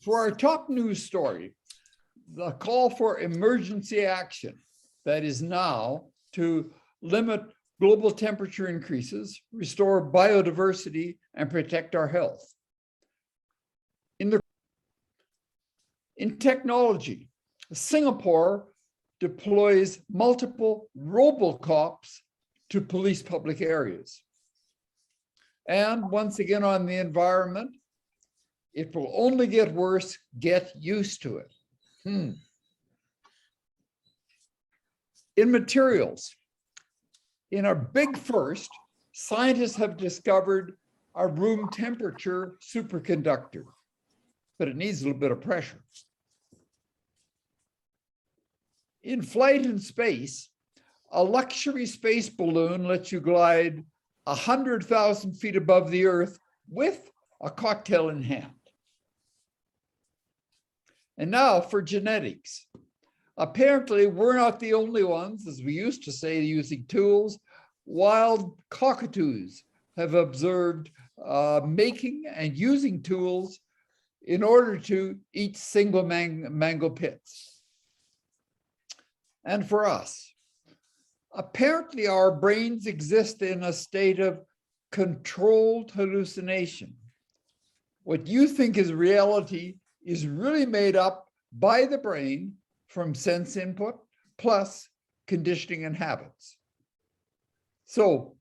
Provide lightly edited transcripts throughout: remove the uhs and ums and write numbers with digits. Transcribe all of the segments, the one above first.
For our top news story, the call for emergency action that is now to limit global temperature increases, restore biodiversity, and protect our health. In technology, Singapore deploys multiple robocops to police public areas. And once again on the environment, it will only get worse. Get used to it. In materials, in our big first, scientists have discovered a room temperature superconductor, but it needs a little bit of pressure. In flight and space, a luxury space balloon lets you glide 100,000 feet above the Earth with a cocktail in hand. And now for genetics. Apparently, we're not the only ones, as we used to say, using tools. Wild cockatoos have observed making and using tools in order to eat single mango pits. And for us, apparently our brains exist in a state of controlled hallucination. What you think is reality is really made up by the brain from sense input plus conditioning and habits. So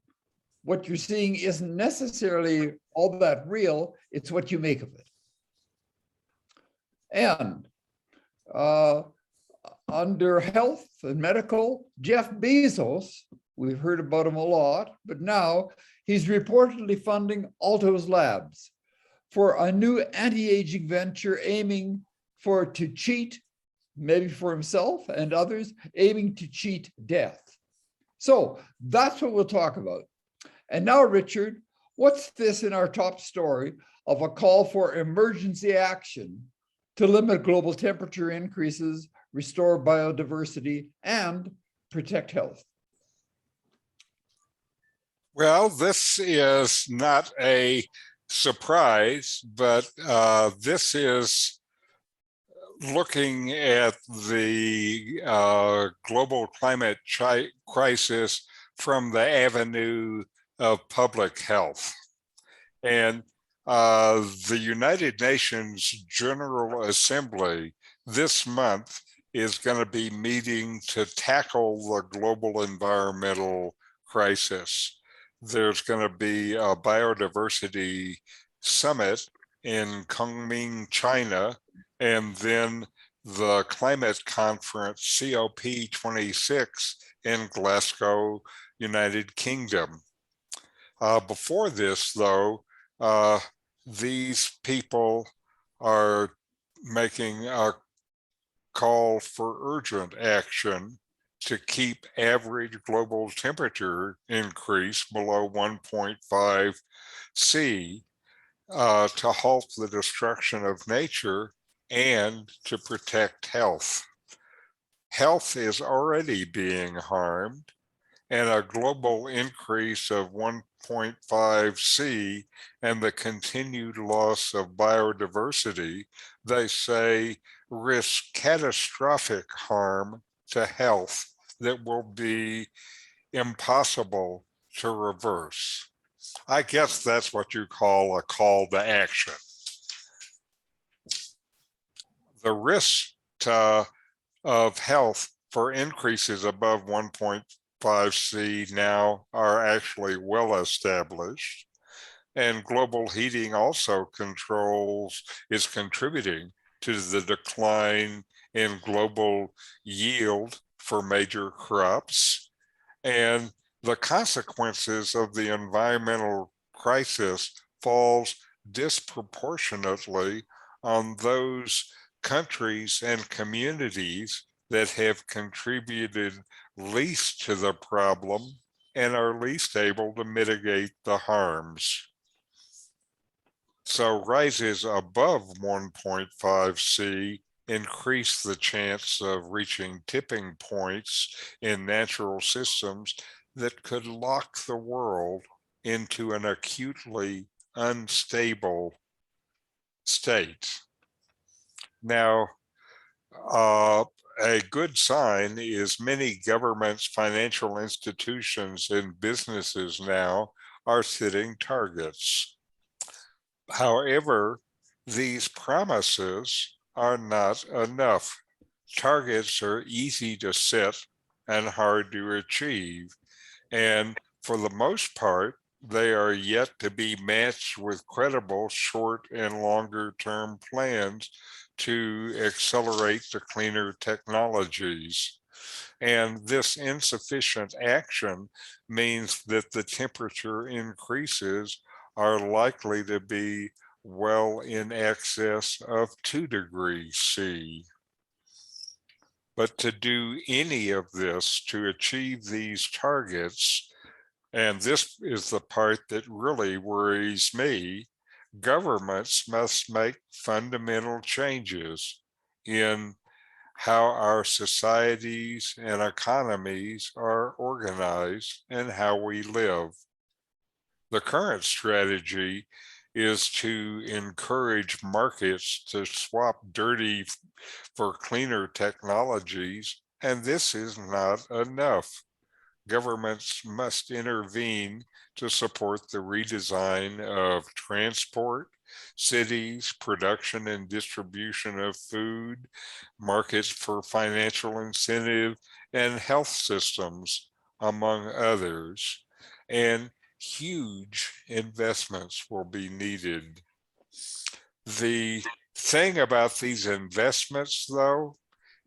what you're seeing isn't necessarily all that real, it's what you make of it. And under health and medical, Jeff Bezos, we've heard about him a lot, but now he's reportedly funding Altos Labs for a new anti-aging venture aiming to cheat, maybe for himself and others, aiming to cheat death. So that's what we'll talk about. And now, Richard, what's this in our top story of a call for emergency action to limit global temperature increases, restore biodiversity, and protect health? Well, this is not a surprise, but this is looking at the global climate crisis from the avenue of public health. And the United Nations General Assembly this month is going to be meeting to tackle the global environmental crisis. There's going to be a biodiversity summit in Kunming, China, and then the climate conference COP26 in Glasgow, United Kingdom. Before this, though, these people are making a call for urgent action to keep average global temperature increase below 1.5 C, to halt the destruction of nature and to protect health. Health is already being harmed, and a global increase of 1.5 C and the continued loss of biodiversity, they say, risk catastrophic harm to health that will be impossible to reverse. I guess that's what you call a call to action. The risks of health for increases above 1.5 C now are actually well established, and global heating also is contributing to the decline in global yield for major crops, and the consequences of the environmental crisis falls disproportionately on those countries and communities that have contributed least to the problem and are least able to mitigate the harms. So rises above 1.5 C increase the chance of reaching tipping points in natural systems that could lock the world into an acutely unstable state. Now, uh, a good sign is many governments, financial institutions, and businesses now are setting targets. However, these promises are not enough. Targets are easy to set and hard to achieve, and for the most part, they are yet to be matched with credible short and longer term plans to accelerate the cleaner technologies. And this insufficient action means that the temperature increases are likely to be well in excess of 2 degrees C. But to do any of this, to achieve these targets, and this is the part that really worries me, governments must make fundamental changes in how our societies and economies are organized and how we live. The current strategy is to encourage markets to swap dirty for cleaner technologies, and this is not enough. Governments must intervene to support the redesign of transport, cities, production and distribution of food, markets for financial incentive, and health systems, among others. And huge investments will be needed. The thing about these investments, though,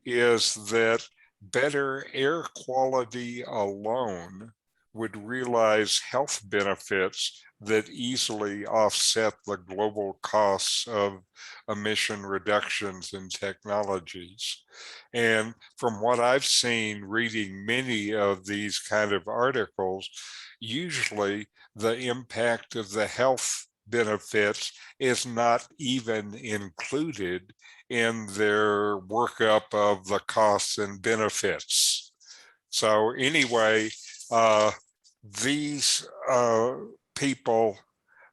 is that better air quality alone would realize health benefits that easily offset the global costs of emission reductions in technologies. And from what I've seen reading many of these kind of articles, usually the impact of the health benefits is not even included in their workup of the costs and benefits. So anyway, these people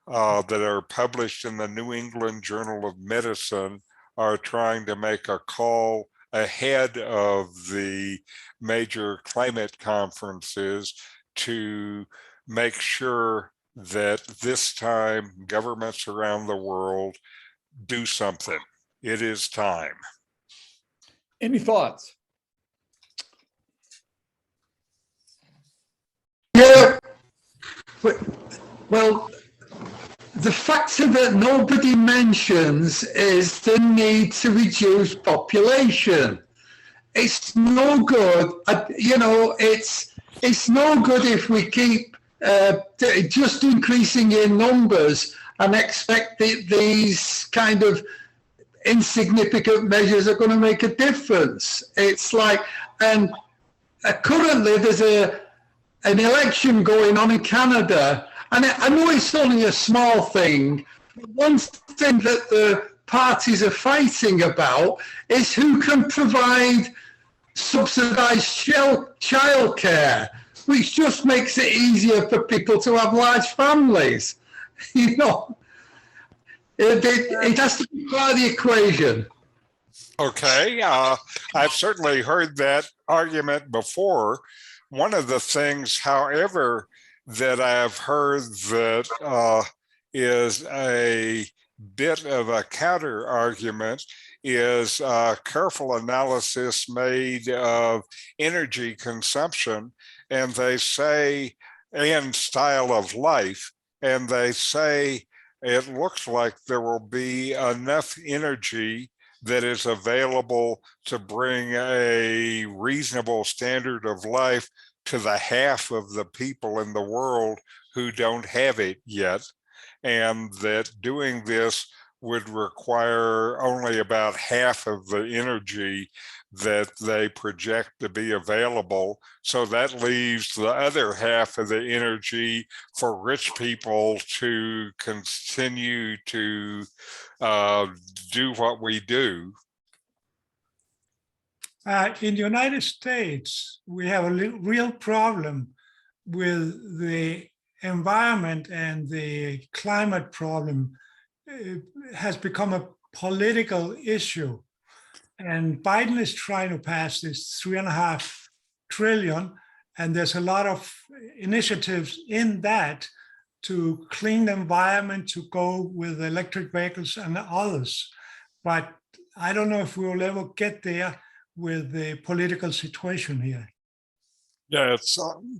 that are published in the New England Journal of Medicine are trying to make a call ahead of the major climate conferences to make sure that this time governments around the world do something. It is time. Any thoughts? Yeah, well, the factor that nobody mentions is the need to reduce population. It's no good, it's no good if we keep just increasing in numbers and expect that these kind of insignificant measures are going to make a difference. It's like, and currently there's an election going on in Canada, and I know it's only a small thing, but one thing that the parties are fighting about is who can provide subsidized childcare, which just makes it easier for people to have large families. You know, it has to be part of the equation. Okay, I've certainly heard that argument before. One of the things, however, that I've heard that is a bit of a counter argument is careful analysis made of energy consumption, and they say, and style of life, and they say it looks like there will be enough energy that is available to bring a reasonable standard of life to the half of the people in the world who don't have it yet, and that doing this would require only about half of the energy that they project to be available. So that leaves the other half of the energy for rich people to continue to do what we do. In the United States, we have a real problem with the environment, and the climate problem has become a political issue. And Biden is trying to pass this $3.5 trillion, and there's a lot of initiatives in that to clean the environment, to go with electric vehicles and others. But I don't know if we will ever get there with the political situation here. Yeah, it's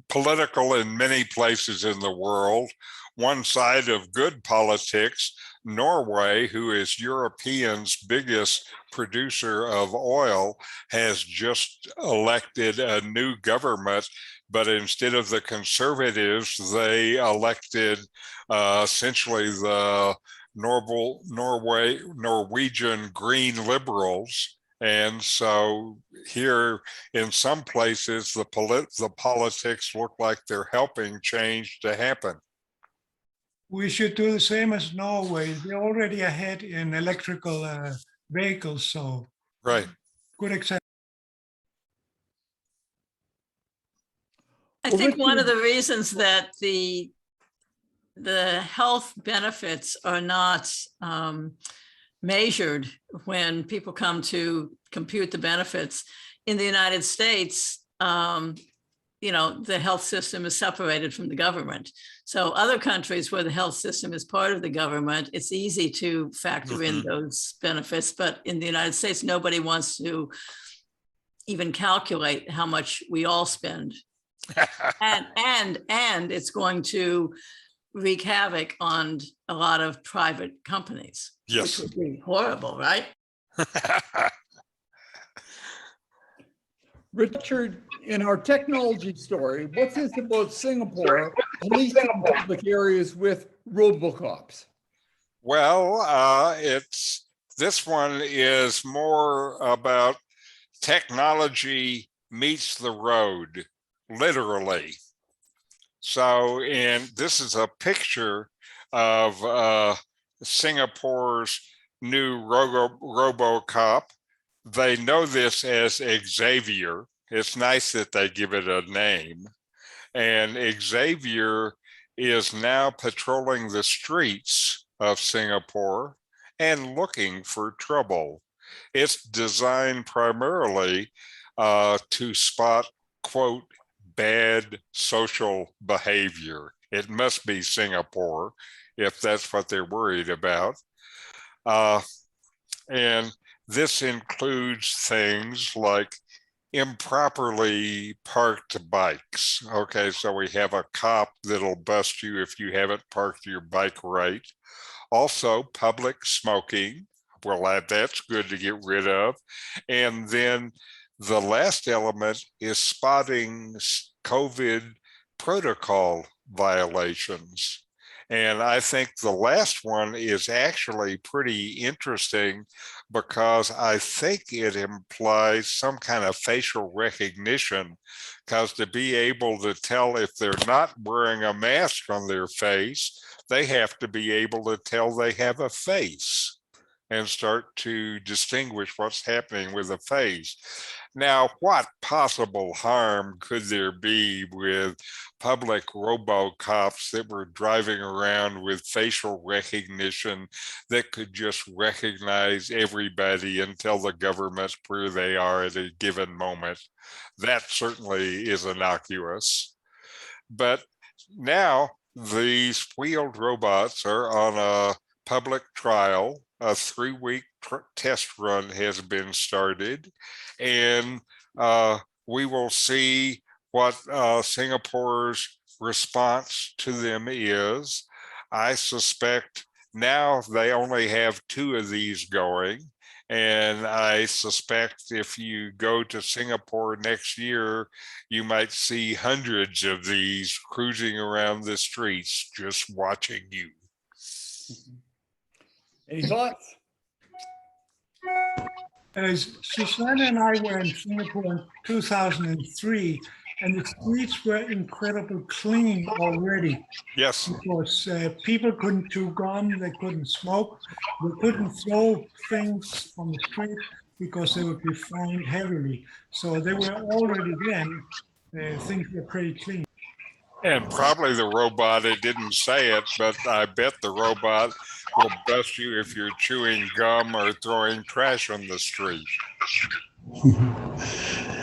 political in many places in the world. One side of good politics, Norway, who is Europeans' biggest producer of oil, has just elected a new government, but instead of the conservatives, they elected essentially the Norwegian Green Liberals. And so here in some places, the politics look like they're helping change to happen. We should do the same as Norway. They're already ahead in electrical vehicles, so Right. good example. I Well, think one of Richard- the reasons that the health benefits are not measured when people come to compute the benefits in the United States, the health system is separated from the government. So other countries where the health system is part of the government, it's easy to factor in those benefits. But in the United States, nobody wants to even calculate how much we all spend. And it's going to wreak havoc on a lot of private companies. Yes. Which would be horrible, right? Richard, in our technology story, what's this about Singapore policing public areas with robocops? Well, this one is more about technology meets the road, literally. So, this is a picture of Singapore's new RoboCop. They know this as Xavier. It's nice that they give it a name. And Xavier is now patrolling the streets of Singapore and looking for trouble. It's designed primarily to spot, quote, bad social behavior. It must be Singapore if that's what they're worried about. And this includes things like improperly parked bikes. Okay, so we have a cop that'll bust you if you haven't parked your bike right. Also, public smoking. Well, that's good to get rid of. And then the last element is spotting COVID protocol violations. And I think the last one is actually pretty interesting because I think it implies some kind of facial recognition, because to be able to tell if they're not wearing a mask on their face, they have to be able to tell they have a face and start to distinguish what's happening with a face. Now, what possible harm could there be with public robocops that were driving around with facial recognition that could just recognize everybody and tell the government where they are at a given moment? That certainly is innocuous. But now these wheeled robots are on a public trial. A 3-week test run has been started, and we will see what Singapore's response to them is. I suspect now they only have 2 of these going, and I suspect if you go to Singapore next year, you might see hundreds of these cruising around the streets just watching you. Any thoughts? As Susanna and I were in Singapore in 2003, and the streets were incredibly clean already. Yes. Because people couldn't chew gum, they couldn't smoke, they couldn't throw things on the street because they would be fined heavily. So they were already then, things were pretty clean. And probably the robot, it didn't say it, but I bet the robot will bust you if you're chewing gum or throwing trash on the street.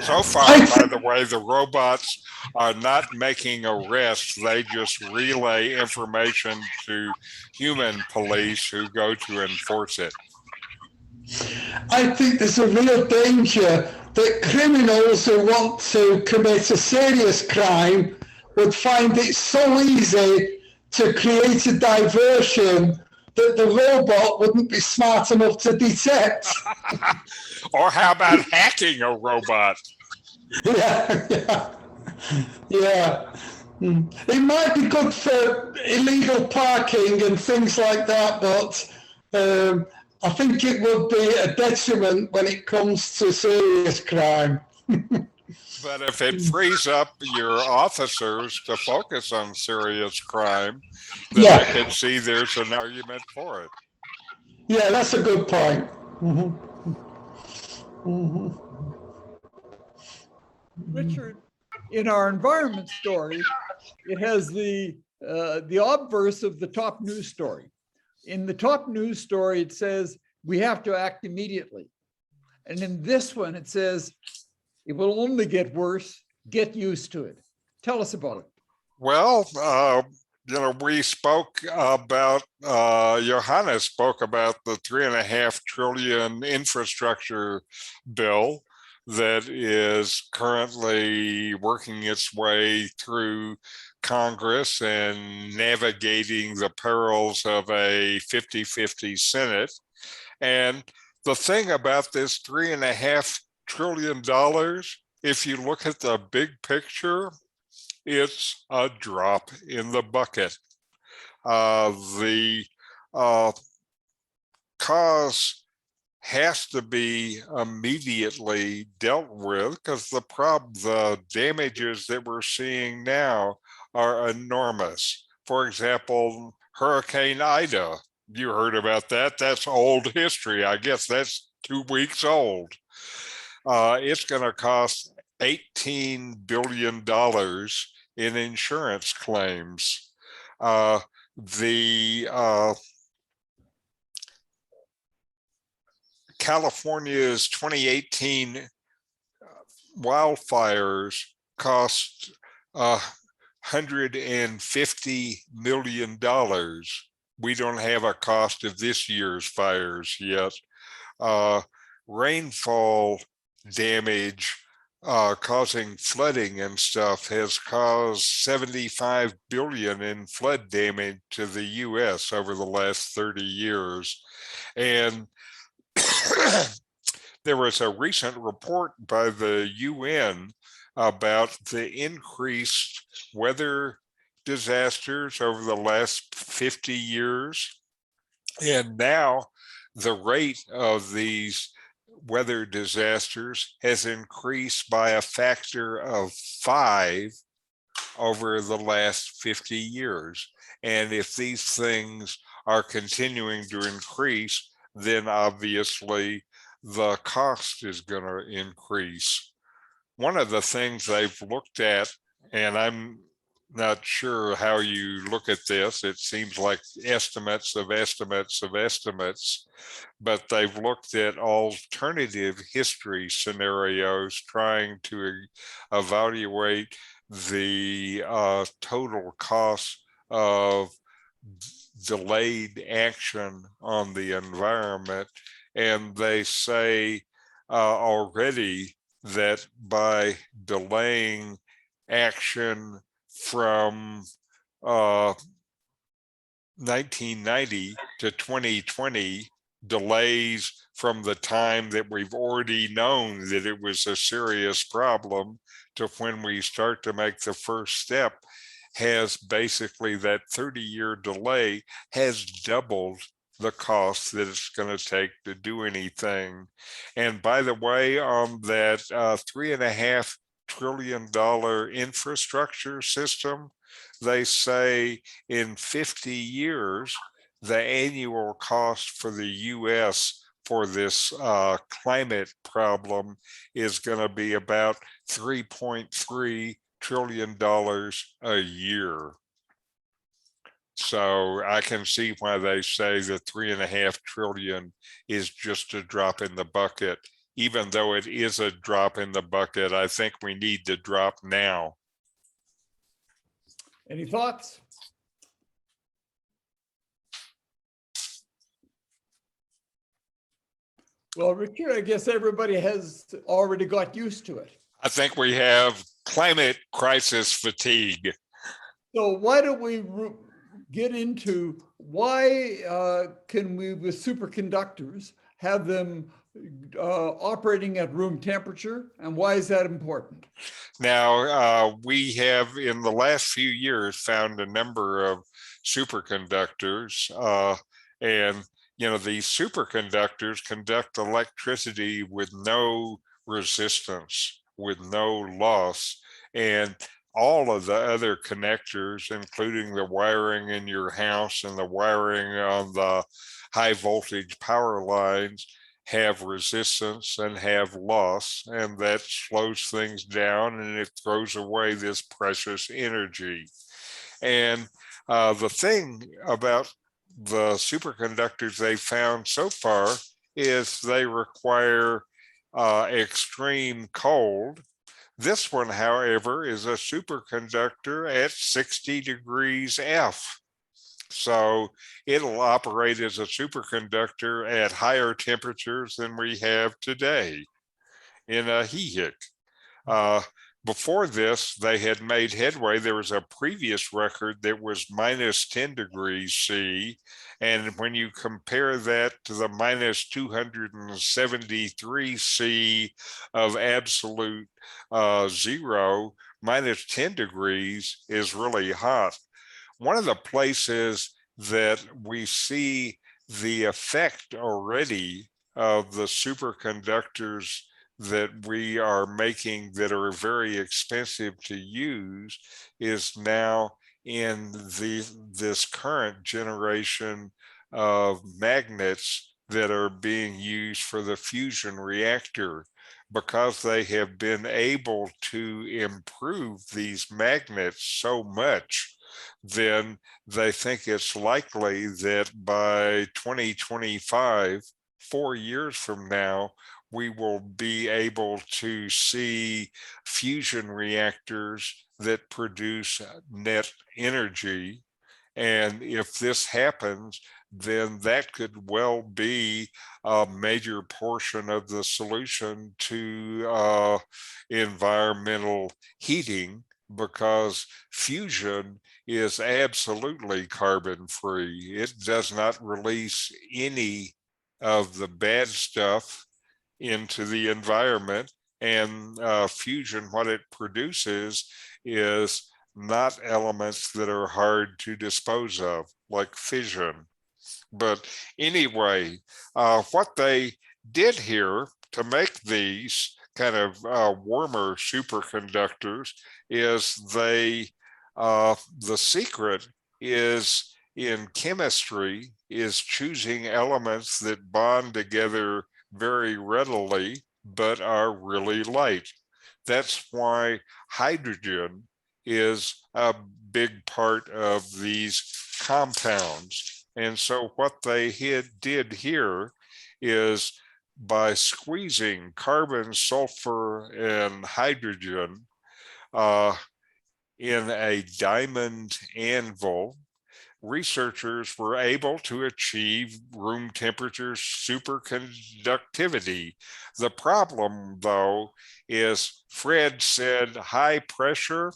So far, by the way, the robots are not making arrests. They just relay information to human police who go to enforce it. I think there's a real danger that criminals who want to commit a serious crime would find it so easy to create a diversion that the robot wouldn't be smart enough to detect. Or how about hacking a robot? Yeah. It might be good for illegal parking and things like that, but I think it would be a detriment when it comes to serious crime. But if it frees up your officers to focus on serious crime, then I can see there's an argument for it. Yeah, that's a good point. Richard, in our environment story, it has the obverse of the top news story. In the top news story, it says we have to act immediately. And in this one, it says it will only get worse. Get used to it. Tell us about it. Well, we spoke about, Johannes spoke about the $3.5 trillion infrastructure bill that is currently working its way through Congress and navigating the perils of a 50-50 Senate. And the thing about this $3.5 trillion, if you look at the big picture, it's a drop in the bucket. The cause has to be immediately dealt with because the damages that we're seeing now are enormous. For example, Hurricane Ida, you heard about that. That's old history. I guess that's 2 weeks old. It's going to cost $18 billion in insurance claims. California's 2018 wildfires cost $150 million. We don't have a cost of this year's fires yet. Rainfall damage causing flooding and stuff has caused 75 billion in flood damage to the US over the last 30 years. And there was a recent report by the UN about the increased weather disasters over the last 50 years. And now the rate of these weather disasters has increased by a factor of 5 over the last 50 years. And if these things are continuing to increase, then obviously the cost is going to increase. One of the things they've looked at, and I'm not sure how you look at this, it seems like estimates of estimates of estimates, but they've looked at alternative history scenarios trying to evaluate the total cost of delayed action on the environment. And they say already that by delaying action from 1990 to 2020, delays from the time that we've already known that it was a serious problem to when we start to make the first step, has basically that 30-year delay has doubled the cost that it's going to take to do anything. And by the way, on that $3.5 trillion infrastructure system, they say in 50 years, the annual cost for the US for this climate problem is going to be about $3.3 trillion a year. So I can see why they say that 3.5 trillion is just a drop in the bucket. Even though it is a drop in the bucket, I think we need the drop now. Any thoughts? Well, Richard, I guess everybody has already got used to it. I think we have climate crisis fatigue. So why don't we get into why can we, with superconductors, have them operating at room temperature, and why is that important? Now, we have in the last few years found a number of superconductors, and these superconductors conduct electricity with no resistance, with no loss, and all of the other connectors, including the wiring in your house and the wiring on the high voltage power lines, have resistance and have loss, and that slows things down and it throws away this precious energy. And the thing about the superconductors they found so far is they require extreme cold. This one, however, is a superconductor at 60 degrees F. So it'll operate as a superconductor at higher temperatures than we have today in a HEHIC. Before this, they had made headway. There was a previous record that was minus 10 degrees C. And when you compare that to the minus 273 C of absolute zero, minus 10 degrees is really hot. One of the places that we see the effect already of the superconductors that we are making that are very expensive to use is now in this current generation of magnets that are being used for the fusion reactor. Because they have been able to improve these magnets so much, then they think it's likely that by 2025, 4 years from now, we will be able to see fusion reactors that produce net energy. And if this happens, then that could well be a major portion of the solution to environmental heating, because fusion is absolutely carbon free. It does not release any of the bad stuff into the environment, and fusion, what it produces is not elements that are hard to dispose of, like fission. But anyway, what they did here to make these kind of warmer superconductors is the secret is in chemistry is choosing elements that bond together very readily but are really light. That's why hydrogen is a big part of these compounds. And so what they did here is by squeezing carbon, sulfur, and hydrogen in a diamond anvil, researchers were able to achieve room temperature superconductivity. The problem, though, is Fred said high pressure.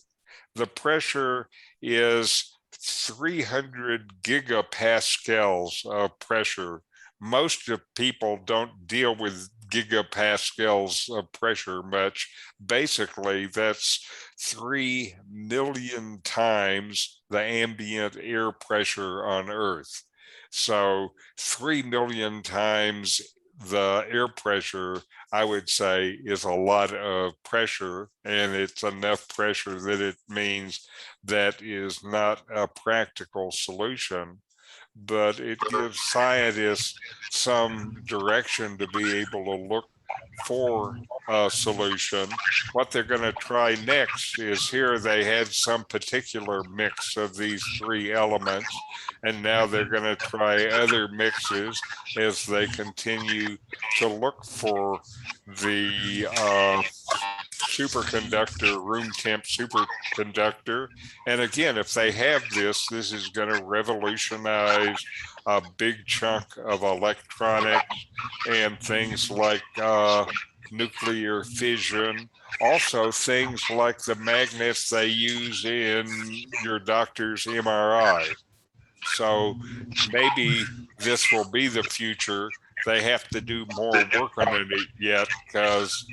The pressure is 300 gigapascals of pressure. Most of people don't deal with gigapascals of pressure much. Basically, that's 3 million times the ambient air pressure on Earth. So 3 million times the air pressure, I would say, is a lot of pressure, and it's enough pressure that it means that is not a practical solution, but it gives scientists some direction to be able to look for a solution. What they're going to try next is here they had some particular mix of these three elements, and now they're going to try other mixes as they continue to look for the superconductor, room temp superconductor. And again, if they have this, this is going to revolutionize a big chunk of electronics and things like nuclear fission. Also, things like the magnets they use in your doctor's MRI. So maybe this will be the future. They have to do more work on it yet because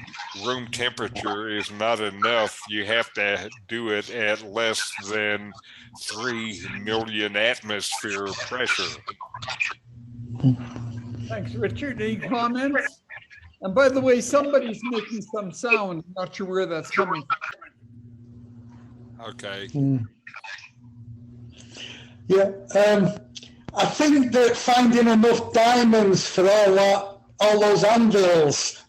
room temperature is not enough. You have to do it at less than 3 million atmosphere pressure. Thanks, Richard. Any comments? And by the way, somebody's making some sound. I'm not sure where that's coming from. Okay. Yeah, I think that finding enough diamonds for all those anvils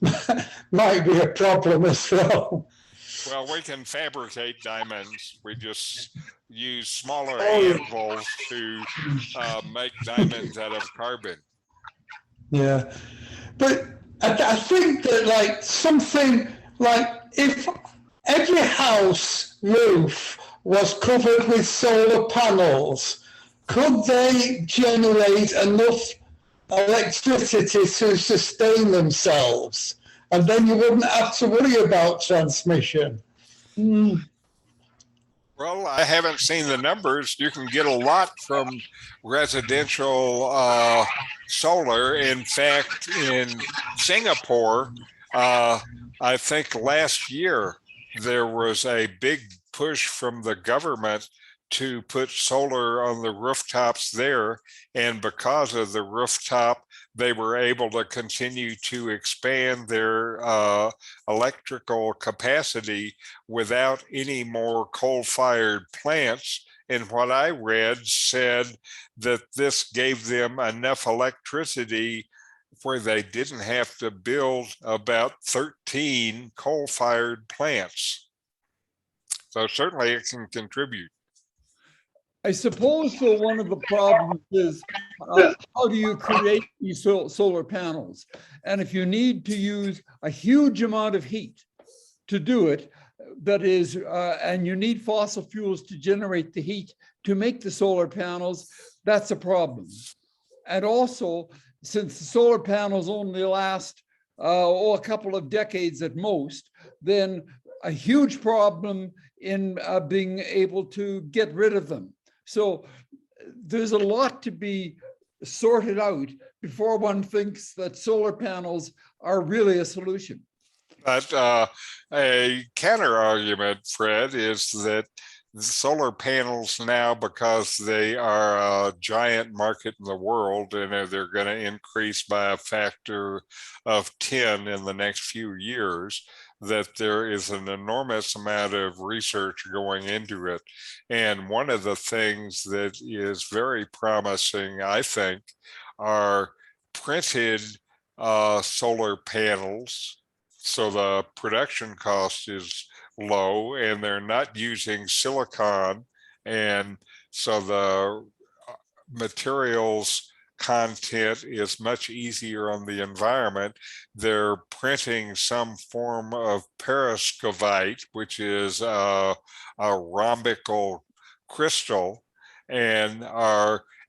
might be a problem as well. Well, we can fabricate diamonds. We just use smaller anvils to make diamonds out of carbon. Yeah, but I think that like something like if every house roof was covered with solar panels, could they generate enough electricity to sustain themselves? And then you wouldn't have to worry about transmission. Well, I haven't seen the numbers. You can get a lot from residential solar. In fact, in Singapore, I think last year there was a big push from the government to put solar on the rooftops there. And because of the rooftop, they were able to continue to expand their electrical capacity without any more coal-fired plants. And what I read said that this gave them enough electricity where they didn't have to build about 13 coal-fired plants. So certainly it can contribute. I suppose so. One of the problems is how do you create these solar panels? And if you need to use a huge amount of heat to do it, that is, and you need fossil fuels to generate the heat to make the solar panels, that's a problem. And also, since the solar panels only last a couple of decades at most, then a huge problem in being able to get rid of them. So there's a lot to be sorted out before one thinks that solar panels are really a solution. But a counter argument, Fred, is that solar panels now, because they are a giant market in the world and they're going to increase by a factor of 10 in the next few years, that there is an enormous amount of research going into it. And one of the things that is very promising, I think, are printed solar panels. So the production cost is low and they're not using silicon. And so the materials content is much easier on the environment. They're printing some form of perovskite, which is a rhombical crystal, and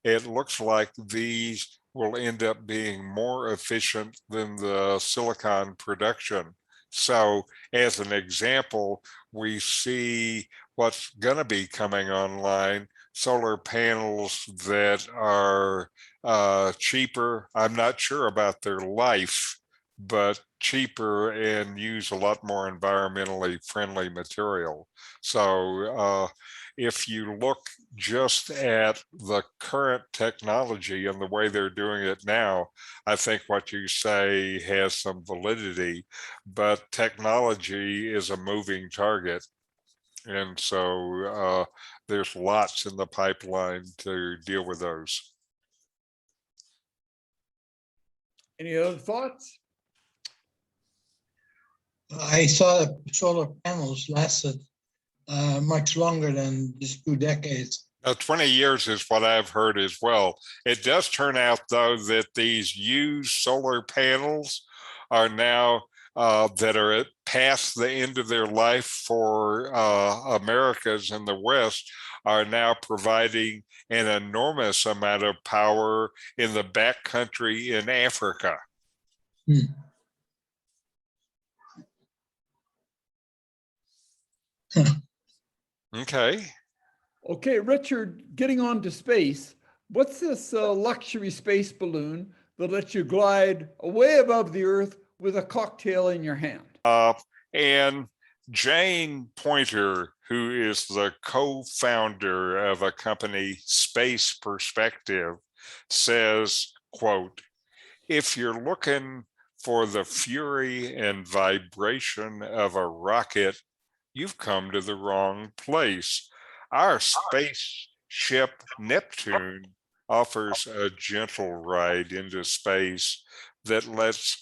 it looks like these will end up being more efficient than the silicon production. So as an example, we see what's going to be coming online, solar panels that are cheaper. I'm not sure about their life, but cheaper and use a lot more environmentally friendly material. So if you look just at the current technology and the way they're doing it now, I think what you say has some validity, but technology is a moving target. And so there's lots in the pipeline to deal with those. Any other thoughts? I saw that solar panels lasted much longer than just 2 decades. 20 years is what I've heard as well. It does turn out, though, that these used solar panels are now that are past the end of their life for Americas in the West are now providing an enormous amount of power in the backcountry in Africa. Okay. Okay, Richard, getting on to space, what's this luxury space balloon that lets you glide way above the Earth with a cocktail in your hand? And Jane Pointer, who is the co-founder of a company, Space Perspective, says, quote, "If you're looking for the fury and vibration of a rocket, you've come to the wrong place. Our spaceship Neptune offers a gentle ride into space that lets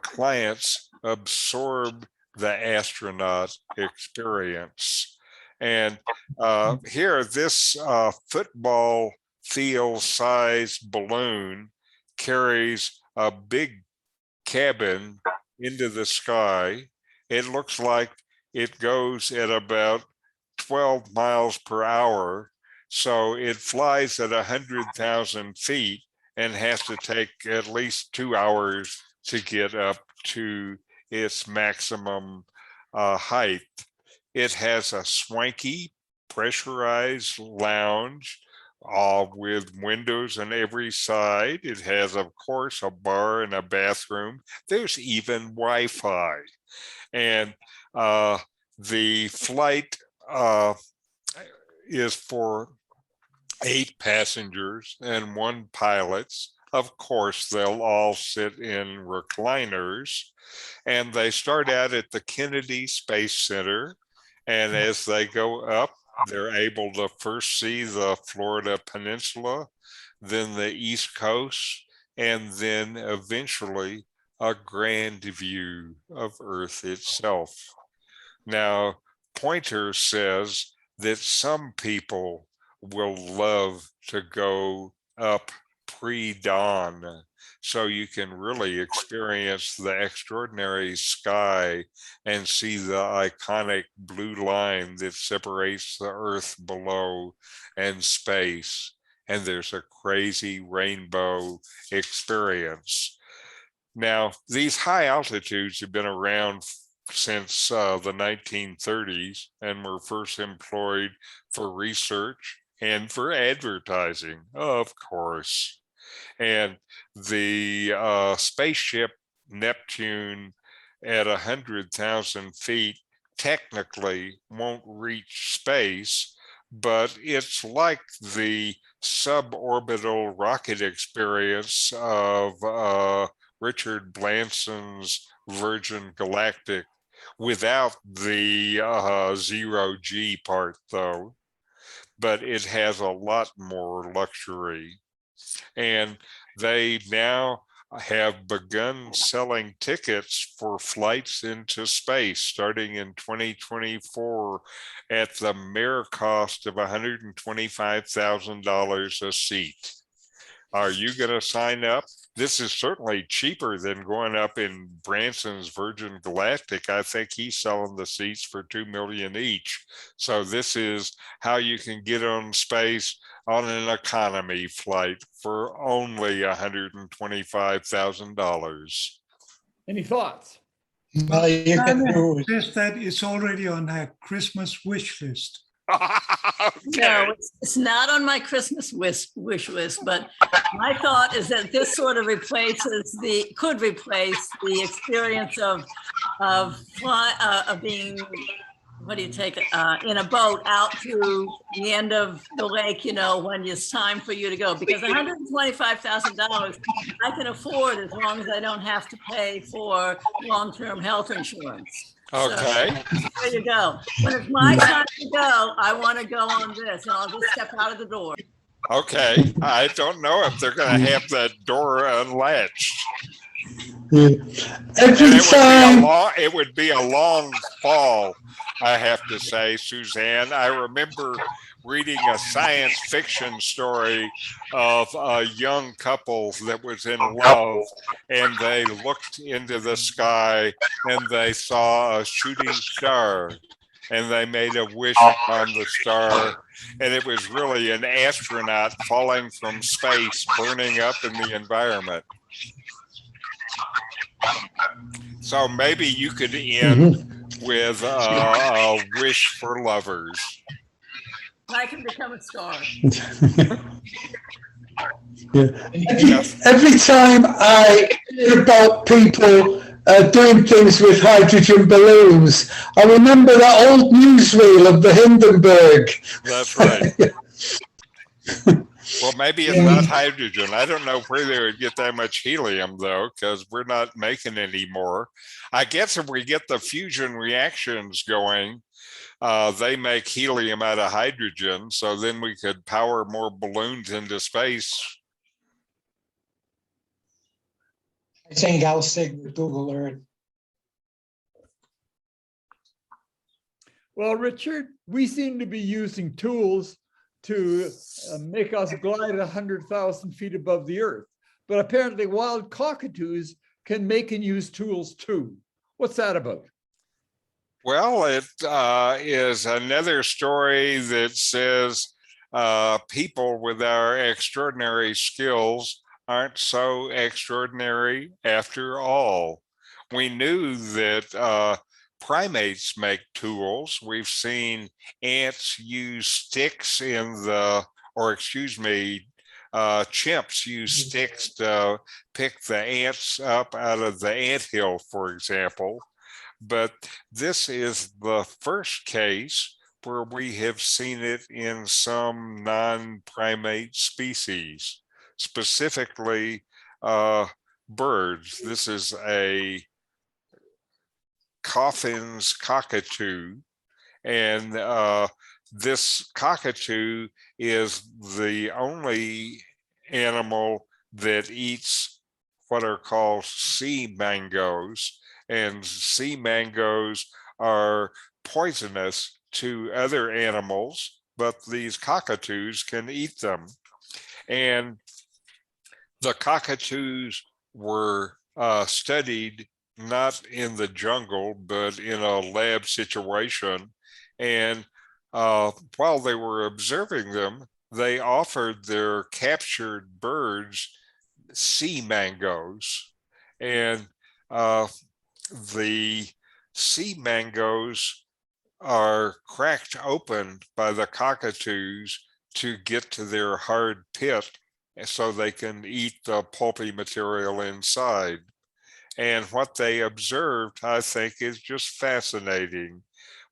clients absorb the astronaut experience." And here, this football field sized balloon carries a big cabin into the sky. It looks like it goes at about 12 miles per hour. So it flies at 100,000 feet and has to take at least 2 hours to get up to its maximum height. It has a swanky pressurized lounge with windows on every side. It has, of course, a bar and a bathroom. There's even Wi-Fi. And the flight is for 8 passengers and 1 pilot. Of course, they'll all sit in recliners, and they start out at the Kennedy Space Center. And as they go up, they're able to first see the Florida Peninsula, then the East Coast, and then eventually a grand view of Earth itself. Now, Pointer says that some people will love to go up pre-dawn so you can really experience the extraordinary sky and see the iconic blue line that separates the Earth below and space. And there's a crazy rainbow experience. Now, these high altitudes have been around since the 1930s and were first employed for research and for advertising, of course. And the spaceship Neptune at 100,000 feet technically won't reach space, but it's like the suborbital rocket experience of Richard Branson's Virgin Galactic without the zero-G part, though. But it has a lot more luxury. And they now have begun selling tickets for flights into space starting in 2024 at the mere cost of $125,000 a seat. Are you going to sign up? This is certainly cheaper than going up in Branson's Virgin Galactic. I think he's selling the seats for $2 million each. So this is how you can get on space on an economy flight for only $125,000. Any thoughts? Well, you can do Says that it's already on her Christmas wish list. No, it's not on my Christmas wish list, but my thought is that this sort of could replace the experience of being, what do you take it, in a boat out to the end of the lake, you know, when it's time for you to go, because $125,000 I can afford as long as I don't have to pay for long-term health insurance. Okay. So, there you go. When it's my time to go, I want to go on this, and I'll just step out of the door. Okay. I don't know if they're going to have that door unlatched. Yeah. And Every time, it would be a long fall, I have to say, Suzanne. I remember reading a science fiction story of a young couple that was in love, and they looked into the sky and they saw a shooting star, and they made a wish upon the star, and it was really an astronaut falling from space, burning up in the environment. So maybe you could end with a wish for lovers. I can become a star. every time I hear about people doing things with hydrogen balloons, I remember that old newsreel of the Hindenburg. That's right. Well, maybe it's not hydrogen. I don't know where they would get that much helium, though, because we're not making any more. I guess if we get the fusion reactions going, they make helium out of hydrogen, so then we could power more balloons into space. I think I'll stick with Google Earth. Well, Richard, we seem to be using tools to make us glide 100,000 feet above the earth. But apparently wild cockatoos can make and use tools too. What's that about? Well, it is another story that says people with our extraordinary skills aren't so extraordinary after all. We knew that primates make tools. We've seen ants use sticks chimps use sticks to pick the ants up out of the anthill, for example. But this is the first case where we have seen it in some non-primate species, specifically birds. This is a Coffin's cockatoo, and this cockatoo is the only animal that eats what are called sea mangoes, and sea mangoes are poisonous to other animals, but these cockatoos can eat them. And the cockatoos were studied not in the jungle, but in a lab situation. And while they were observing them, they offered their captured birds sea mangoes. And the sea mangoes are cracked open by the cockatoos to get to their hard pit so they can eat the pulpy material inside. And what they observed, I think, is just fascinating.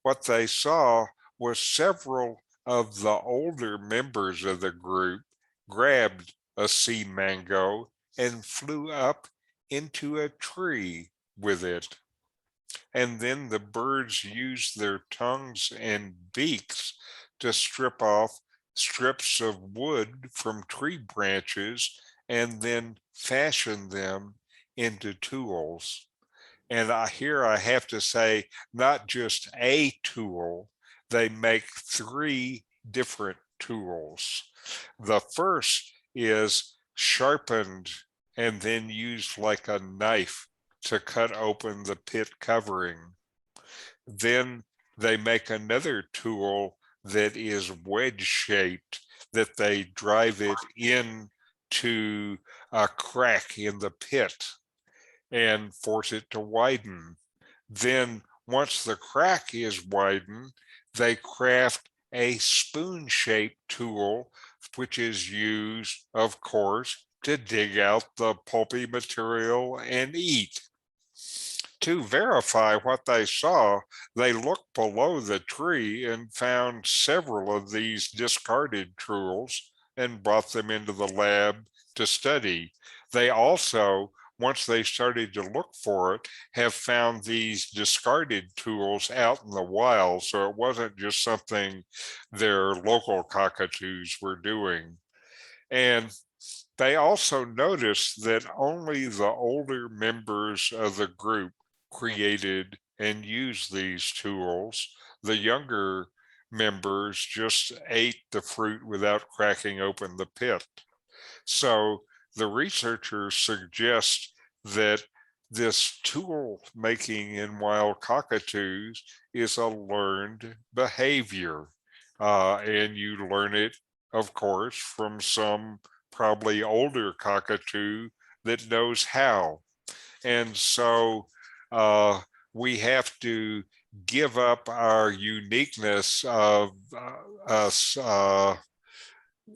What they saw was several of the older members of the group grabbed a sea mango and flew up into a tree with it. And then the birds used their tongues and beaks to strip off strips of wood from tree branches and then fashion them into tools. And here I have to say, not just a tool, they make 3 different tools. The first is sharpened and then used like a knife to cut open the pit covering. Then they make another tool that is wedge shaped, that they drive it into a crack in the pit and force it to widen. Then once the crack is widened, they craft a spoon-shaped tool, which is used, of course, to dig out the pulpy material and eat. To verify what they saw, they looked below the tree and found several of these discarded tools and brought them into the lab to study. They also, once they started to look for it, have found these discarded tools out in the wild. So it wasn't just something their local cockatoos were doing. And they also noticed that only the older members of the group created and used these tools. The younger members just ate the fruit without cracking open the pit. So the researchers suggest that this tool making in wild cockatoos is a learned behavior. And you learn it, of course, from some probably older cockatoo that knows how. And so we have to give up our uniqueness of us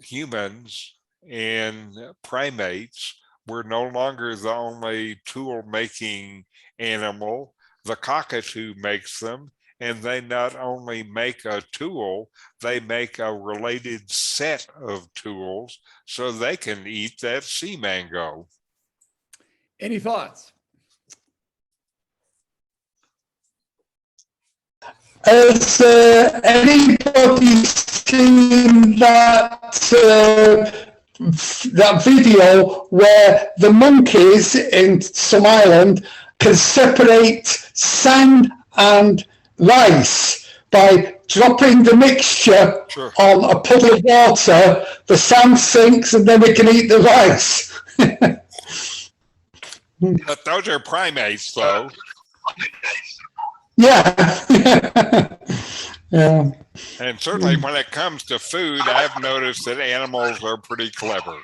humans and primates. We're no longer the only tool making animal. The cockatoo makes them, and they not only make a tool, they make a related set of tools so they can eat that sea mango. Any thoughts? Has anybody seen that video where the monkeys in some island can separate sand and rice by dropping the mixture Sure. on a puddle of water? The sand sinks and then they can eat the rice. But those are primates, though. Yeah. Yeah. And certainly when it comes to food, I've noticed that animals are pretty clever.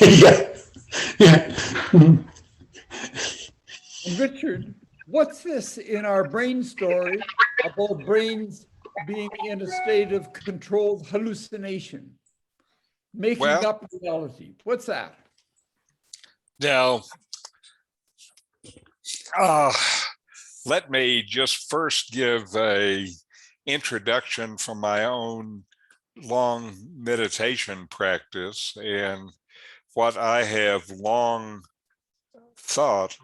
Yeah. Yeah. Richard, what's this in our brain story about brains being in a state of controlled hallucination, making Well- up reality? What's that? Now, let me just first give a introduction from my own long meditation practice. And what I have long thought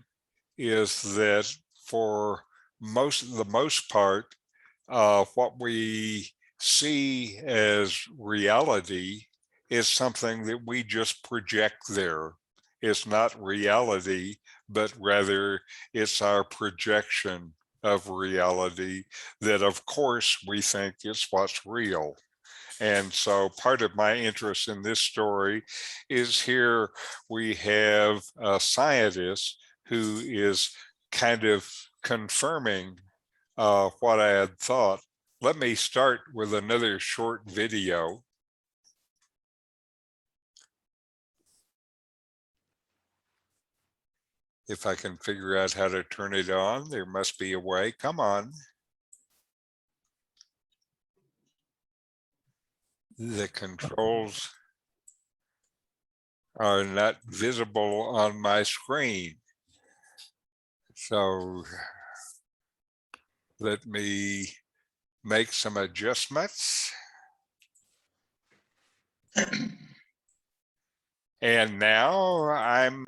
is that for the most part, what we see as reality is something that we just project there. It's not reality, but rather it's our projection of reality that, of course, we think is what's real. And so part of my interest in this story is here we have a scientist who is kind of confirming what I had thought. Let me start with another short video. If I can figure out how to turn it on, there must be a way. Come on. The controls are not visible on my screen. So let me make some adjustments. And now I'm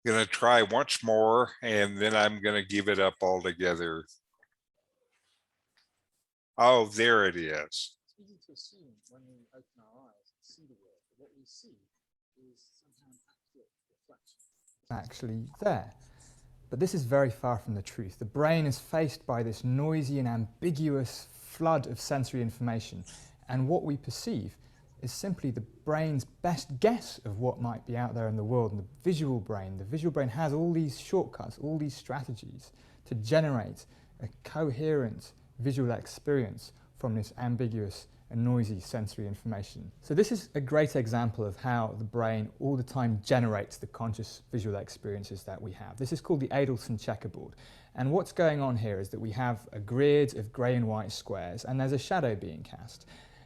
going to try once more, and then I'm going to give it up altogether. Oh, there it is. It's easy to assume when we open our eyes and see the world, that what we see is somehow an accurate reflection. Actually there. But this is very far from the truth. The brain is faced by this noisy and ambiguous flood of sensory information, and what we perceive is simply the brain's best guess of what might be out there in the world. And the visual brain has all these shortcuts, all these strategies to generate a coherent visual experience from this ambiguous and noisy sensory information. So this is a great example of how the brain all the time generates the conscious visual experiences that we have. This is called the Adelson Checkerboard. And what's going on here is that we have a grid of grey and white squares, and there's a shadow being cast.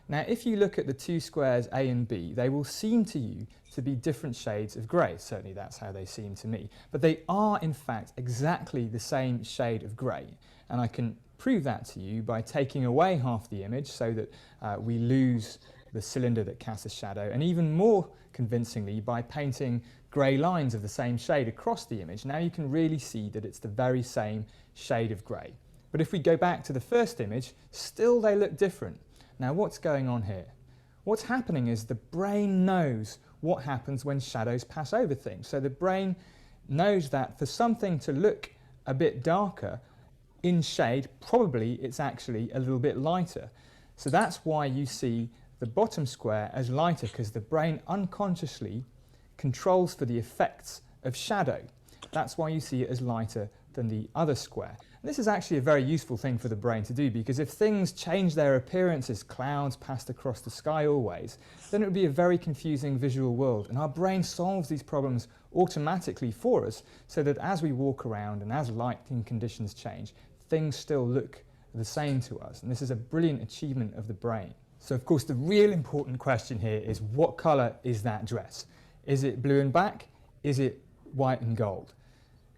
Now, if you look at the two squares A and B, they will seem to you to be different shades of grey. Certainly that's how they seem to me. But they are, in fact, exactly the same shade of grey. And I can prove that to you by taking away half the image so that we lose the cylinder that casts a shadow, and even more convincingly by painting grey lines of the same shade across the image. Now you can really see that it's the very same shade of grey. But if we go back to the first image, still they look different. Now what's going on here? What's happening is the brain knows what happens when shadows pass over things. So the brain knows that for something to look a bit darker in shade, probably it's actually a little bit lighter. So that's why you see the bottom square as lighter, because the brain unconsciously controls for the effects of shadow. That's why you see it as lighter than the other square. And this is actually a very useful thing for the brain to do, because if things change their appearance as clouds passed across the sky always, then it would be a very confusing visual world. And our brain solves these problems automatically for us, so that as we walk around and as lighting conditions change, things still look the same to us. And this is a brilliant achievement of the brain. So of course the real important question here is, what colour is that dress? Is it blue and black? Is it white and gold?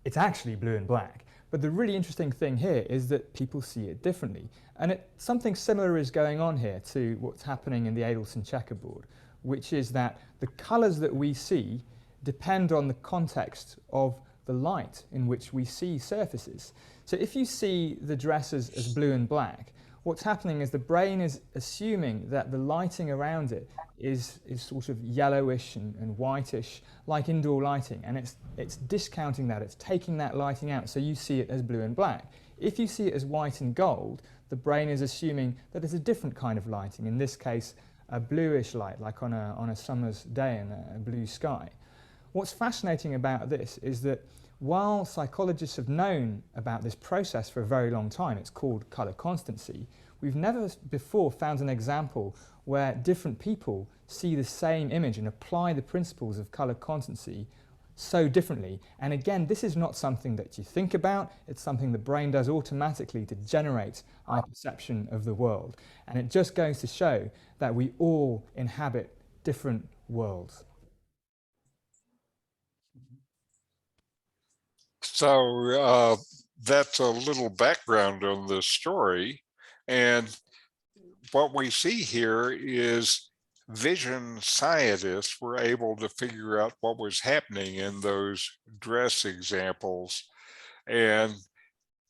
It's actually blue and black. But the really interesting thing here is that people see it differently. And something similar is going on here to what's happening in the Adelson Checkerboard, which is that the colours that we see depend on the context of the light in which we see surfaces. So if you see the dresses as blue and black, what's happening is the brain is assuming that the lighting around it is sort of yellowish and whitish, like indoor lighting, and it's discounting that, it's taking that lighting out, so you see it as blue and black. If you see it as white and gold, the brain is assuming that it's a different kind of lighting, in this case a bluish light, like on a summer's day in a blue sky. What's fascinating about this is that while psychologists have known about this process for a very long time, it's called colour constancy, we've never before found an example where different people see the same image and apply the principles of colour constancy so differently. And again, this is not something that you think about, it's something the brain does automatically to generate our perception of the world. And it just goes to show that we all inhabit different worlds. So that's a little background on this story. And what we see here is vision scientists were able to figure out what was happening in those dress examples. And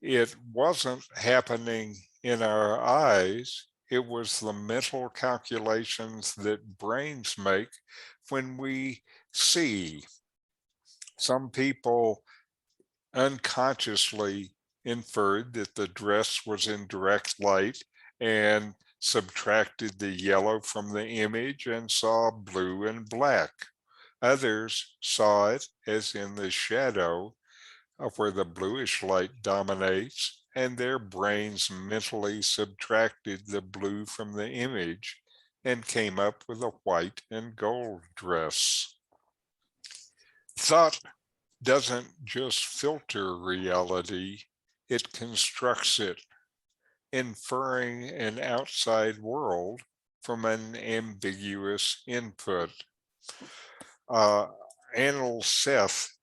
it wasn't happening in our eyes. It was the mental calculations that brains make when we see. Some people unconsciously inferred that the dress was in direct light and subtracted the yellow from the image and saw blue and black. Others saw it as in the shadow where the bluish light dominates, and their brains mentally subtracted the blue from the image and came up with a white and gold dress. Thought doesn't just filter reality, it constructs it, inferring an outside world from an ambiguous input. Anil Seth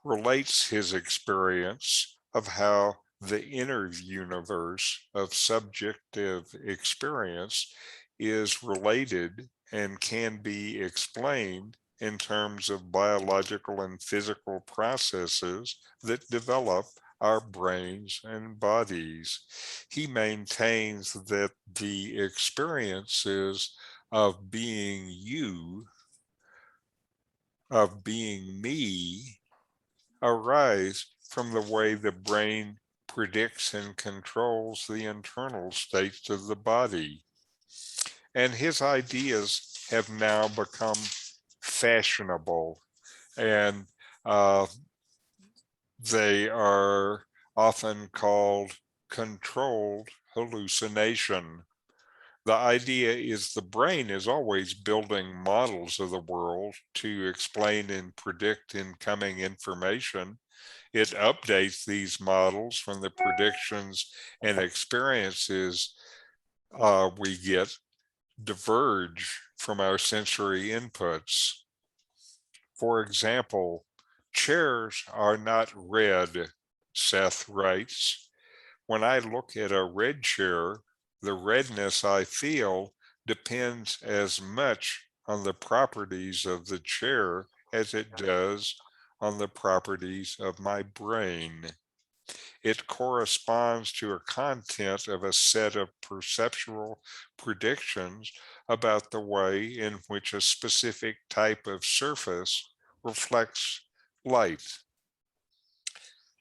relates his experience of how the inner universe of subjective experience is related and can be explained in terms of biological and physical processes that develop our brains and bodies. He maintains that the experiences of being you, of being me, arise from the way the brain predicts and controls the internal states of the body. And his ideas have now become fashionable, and they are often called controlled hallucination. The idea is the brain is always building models of the world to explain and predict incoming information. It updates these models when the predictions and experiences we get diverge from our sensory inputs. For example, chairs are not red, Seth writes. When I look at a red chair, the redness I feel depends as much on the properties of the chair as it does on the properties of my brain. It corresponds to a content of a set of perceptual predictions about the way in which a specific type of surface reflects light.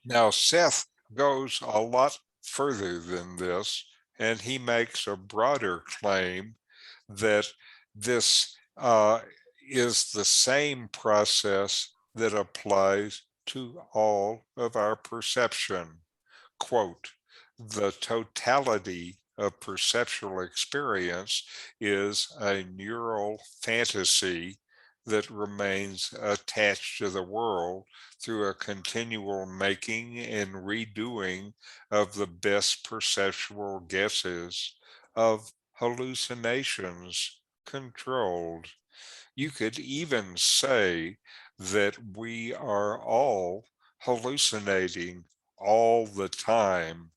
Now, Seth goes a lot further than this, and he makes a broader claim that this is the same process that applies to all of our perception. Quote, the totality of perceptual experience is a neural fantasy that remains attached to the world through a continual making and redoing of the best perceptual guesses of hallucinations controlled. You could even say that we are all hallucinating all the time.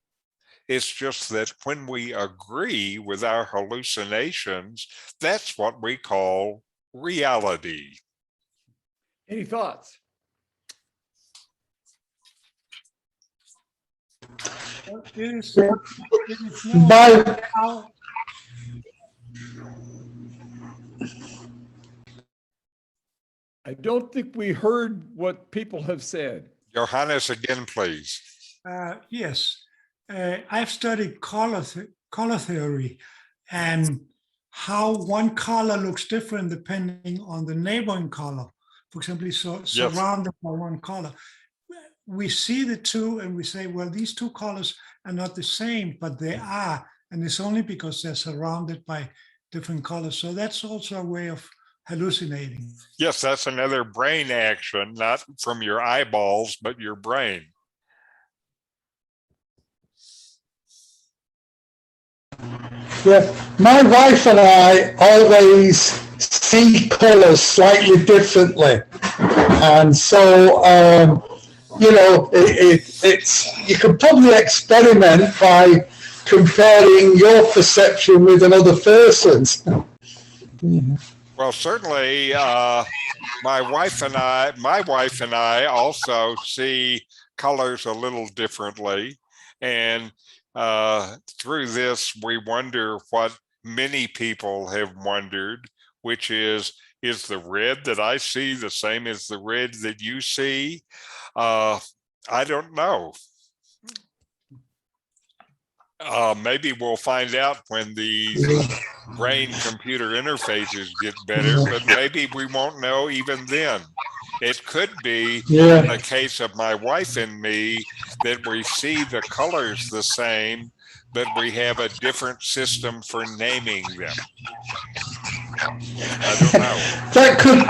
It's just that when we agree with our hallucinations, that's what we call reality. Any thoughts? It is no My, how I don't think we heard what people have said. Johannes, again, please. yes, I've studied color theory and how one color looks different depending on the neighboring color. For example, surrounded by one color. We see the two and we say, well, these two colors are not the same, but they are. And it's only because they're surrounded by different colors. So that's also a way of hallucinating. Yes, that's another brain action, not from your eyeballs, but your brain. yeah, my wife and I always see colours slightly differently. And so, you know, it's you can probably experiment by comparing your perception with another person's. Well, certainly, my wife and I also see colors a little differently, and through this, we wonder what many people have wondered, which is the red that I see the same as the red that you see? I don't know. Maybe we'll find out when these brain-computer interfaces get better, but maybe we won't know even then. It could be a case of my wife and me that we see the colors the same, but we have a different system for naming them. I don't know. That could.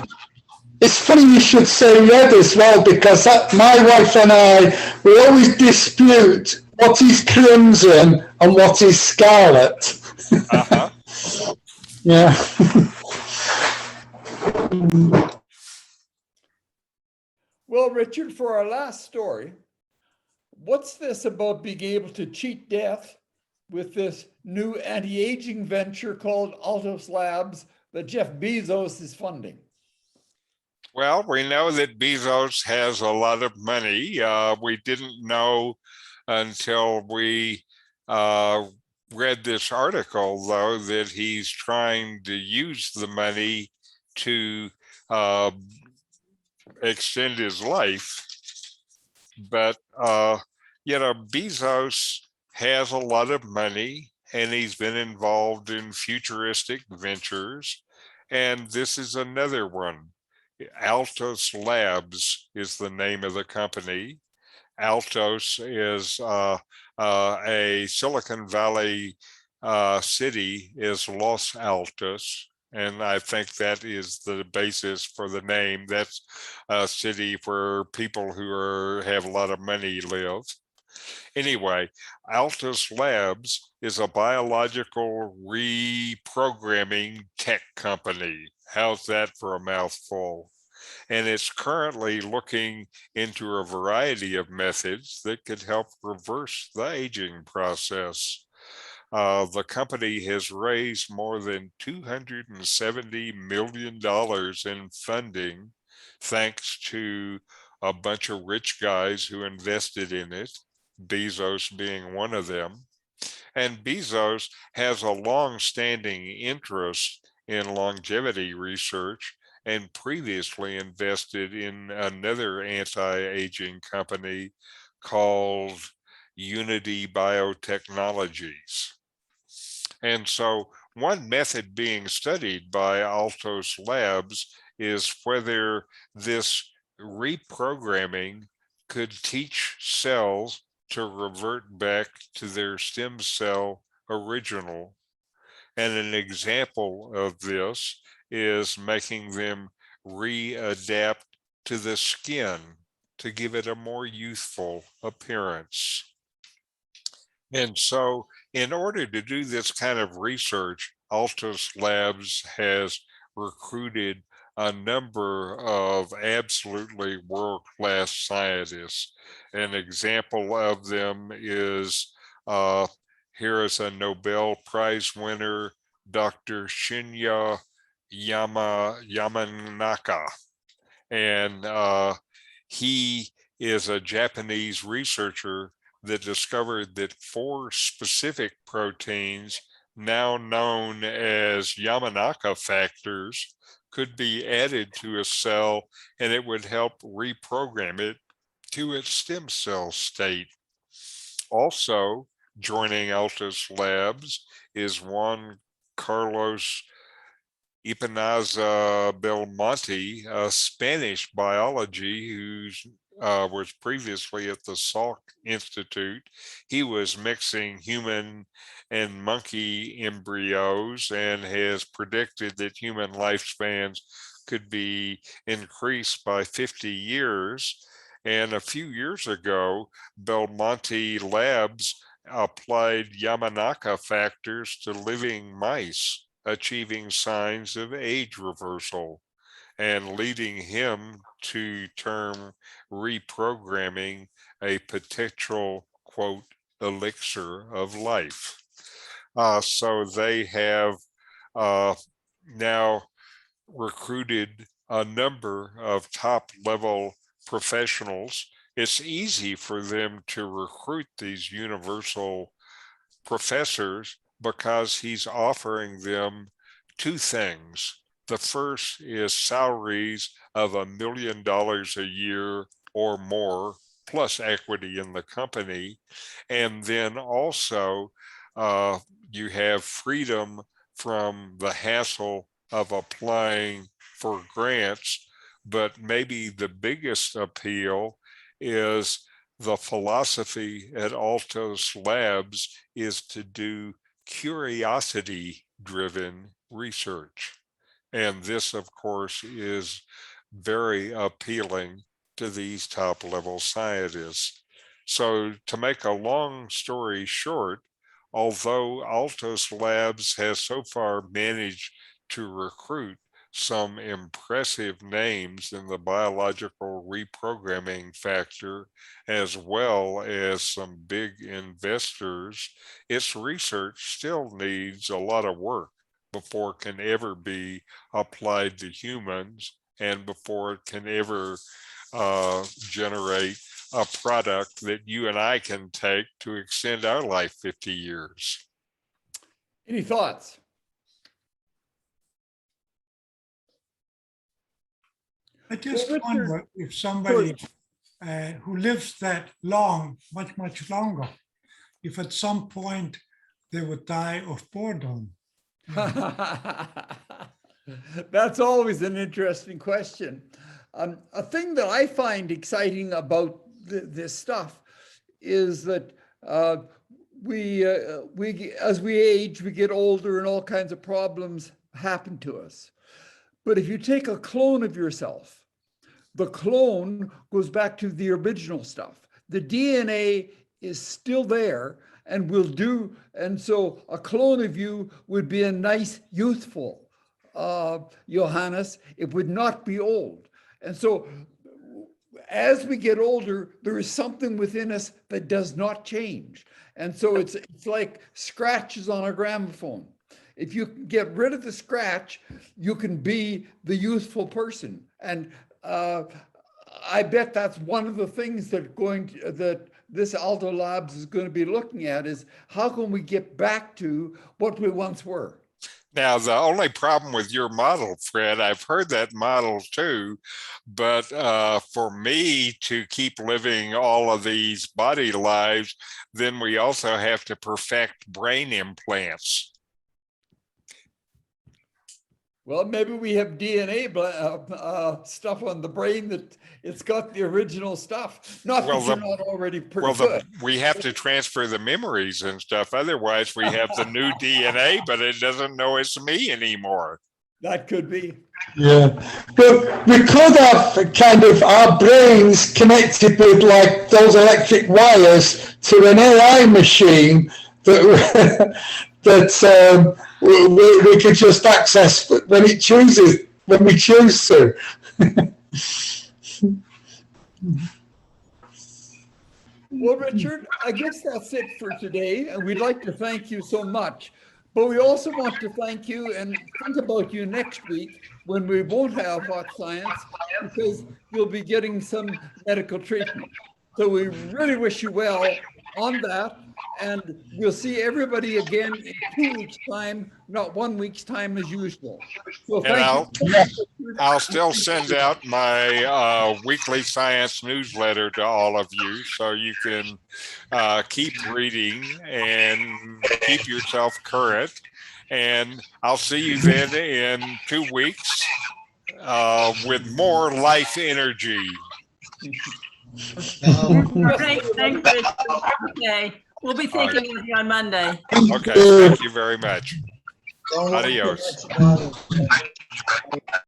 It's funny you should say red as well, because my wife and I, we always dispute what is crimson and what is scarlet. Uh-huh. Yeah. Well, Richard, for our last story, what's this about being able to cheat death with this new anti-aging venture called Altos Labs that Jeff Bezos is funding? Well, we know that Bezos has a lot of money. We didn't know until we read this article, though, that he's trying to use the money to extend his life. But, you know, Bezos has a lot of money, and he's been involved in futuristic ventures. And this is another one. Altos Labs is the name of the company. Altos is a Silicon Valley city is Los Altos, and I think that is the basis for the name. That's a city where people who have a lot of money live. Anyway, Altus Labs is a biological reprogramming tech company. How's that for a mouthful? And it's currently looking into a variety of methods that could help reverse the aging process. The company has raised more than $270 million in funding, thanks to a bunch of rich guys who invested in it. Bezos being one of them. And Bezos has a long-standing interest in longevity research and previously invested in another anti-aging company called Unity Biotechnologies. And so one method being studied by Altos Labs is whether this reprogramming could teach cells to revert back to their stem cell original. And an example of this is making them readapt to the skin to give it a more youthful appearance. And so in order to do this kind of research, Altus Labs has recruited a number of absolutely world-class scientists. An example of them is, here is a Nobel Prize winner, Dr. Shinya Yamanaka. And he is a Japanese researcher that discovered that 4 specific proteins, now known as Yamanaka factors, could be added to a cell and it would help reprogram it to its stem cell state. Also joining Altus Labs is Juan Carlos Ipanaza Belmonte, a Spanish biology who was previously at the Salk Institute. He was mixing human and monkey embryos and has predicted that human lifespans could be increased by 50 years. And a few years ago, Belmonte Labs applied Yamanaka factors to living mice, achieving signs of age reversal and leading him to term reprogramming a potential, quote, elixir of life. So they have now recruited a number of top level professionals. It's easy for them to recruit these universal professors because he's offering them 2 things. The first is salaries of $1 million a year or more, plus equity in the company. And then also you have freedom from the hassle of applying for grants. But maybe the biggest appeal is the philosophy at Altos Labs is to do curiosity-driven research. And this, of course, is very appealing to these top-level scientists. So to make a long story short, although Altos Labs has so far managed to recruit some impressive names in the biological reprogramming factor, as well as some big investors, its research still needs a lot of work before it can ever be applied to humans and before it can ever generate a product that you and I can take to extend our life 50 years. Any thoughts? I just Well, Richard, wonder if somebody who lives that long, much longer, if at some point they would die of boredom. That's always an interesting question. A thing that I find exciting about this stuff is that as we age, we get older and all kinds of problems happen to us. But if you take a clone of yourself, the clone goes back to the original stuff. The DNA is still there and will do. And so a clone of you would be a nice, youthful Johannes. It would not be old. And so as we get older, there is something within us that does not change. And so it's like scratches on a gramophone. If you get rid of the scratch, you can be the youthful person. And I bet that's one of the things that this Altos Labs is going to be looking at is how can we get back to what we once were? Now, the only problem with your model, Fred, I've heard that model too, but for me to keep living all of these body lives, then we also have to perfect brain implants. Well, maybe we have DNA stuff on the brain that it's got the original stuff. Not Well, that you're not already pretty Well, good. we have to transfer the memories and stuff. Otherwise, we have the new DNA, but it doesn't know it's me anymore. That could be. Yeah, but we could have kind of our brains connected with like those electric wires to an AI machine that that we could just access when it chooses, when we choose to. Well, Richard, I guess that's it for today, and we'd like to thank you so much. But we also want to thank you and think about you next week when we won't have hot science, because you'll be getting some medical treatment. So we really wish you well on that, and we'll see everybody again in 2 weeks' time, not 1 week's time as usual. So And thank you. I'll still send out my weekly science newsletter to all of you, so you can keep reading and keep yourself current. And I'll see you then in 2 weeks with more life energy. Thanks, Richard. Okay, we'll be thinking of you on Monday. Okay, thank you very much. Don't worry too Adios. much about it.